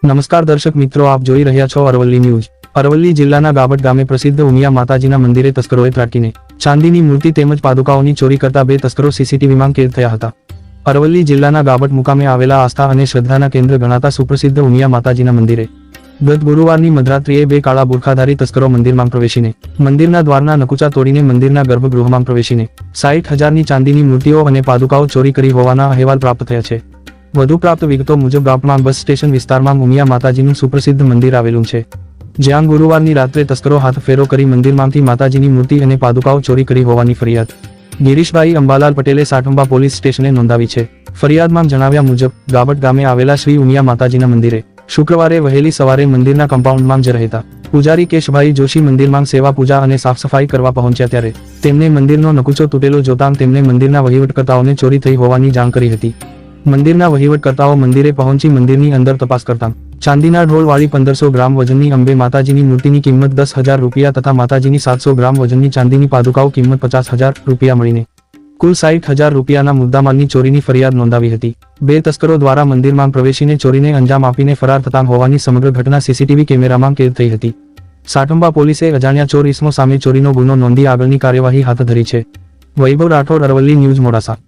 નમસ્કાર દર્શક મિત્રો, આપ જોઈ રહ્યા છો અરવલ્લી ન્યૂઝ। અરવલ્લી જિલ્લાના ગાબટ ગામે પ્રસિદ્ધ ઉમિયા માતાજીના મંદિરે તસ્કરોએ ત્રાટકીને ચાંદીની મૂર્તિ તેમજ પાદુકાઓની ચોરી કરતા 2 તસ્કરો સીસીટીવીમાં કેદ થયા હતા। અરવલ્લી જિલ્લાના ગાબટ મુકામે આવેલા આસ્થા અને શ્રદ્ધાના કેન્દ્ર ગણાતા સુપ્રસિદ્ધ ઉમિયા માતાજીના મંદિરે ગત ગુરુવારની મધરાત્રિએ 2 કાળા બુરખાધારી તસ્કરો મંદિરમાં પ્રવેશીને મંદિરના દ્વારના નકુચા તોડીને મંદિરના ગર્ભગૃહમાં પ્રવેશીને 60,000ની ચાંદીની મૂર્તિઓ અને પાદુકાઓ ચોરી કરી હોવાના અહેવાલ પ્રાપ્ત થયા છે। વધુ પ્રાપ્ત વિગતો મુજબ ગાબટમાં બસ સ્ટેશન વિસ્તારમાં ઉમિયા માતાજીનું સુપ્રસિદ્ધ મંદિર આવેલું છે, જ્યાં ગુરુવારની રાત્રે તસ્કરો હાથ ફેરો કરી મંદિરમાંથી માતાજીની મૂર્તિ અને પાદુકાઓ ચોરી કરી હોવાની ફરિયાદ ગિરીશભાઈ અંબાલાલ પટેલે સાઠંબા પોલીસ સ્ટેશને નોંધાવી છે। ફરિયાદમાં જણાવ્યા મુજબ ગાબટ ગામે આવેલા શ્રી ઉમિયા માતાજીના મંદિરે શુક્રવારે વહેલી સવારે મંદિરના કમ્પાઉન્ડમાં જ રહેતા પૂજારી કેશભાઈ જોશી મંદિરમાં સેવા પૂજા અને સાફ સફાઈ કરવા પહોંચ્યા ત્યારે તેમને મંદિરનો નકુચો તૂટેલો જોતાં તેમને મંદિરના વહીવટકર્તાઓને ચોરી થઈ હોવાની જાણ કરી હતી। મંદિરના વહીવટકર્તાઓ મંદિરે પહોંચી મંદિરની અંદર તપાસ કરતા ચાંદીના ઢોળવાળી 1500 ગ્રામ વજનની અંબે માતાજીની મૂર્તિની કિંમત 10,000 રૂપિયા તથા માતાજીની 700 ગ્રામ વજનની ચાંદીની પાદુકાઓ કિંમત 50,000 રૂપિયા મળીને કુલ 60,000 રૂપિયાના મુદ્દામાલની ચોરીની ફરિયાદ નોંધાવી હતી। 2 તસ્કરો દ્વારા મંદિરમાં પ્રવેશીને ચોરીને અંજામ આપીને ફરાર થતા હોવાની સમગ્ર ઘટના સીસીટીવી કેમેરામાં કેદ થઈ હતી। સાઠંબા પોલીસે અજાણ્યા ચોર ઇસમો સામે ચોરીનો ગુનો નોંધી આગળની કાર્યવાહી હાથ ધરી છે। વૈભવ રાઠોડ, અરવલ્લી ન્યૂઝ, મોડાસા।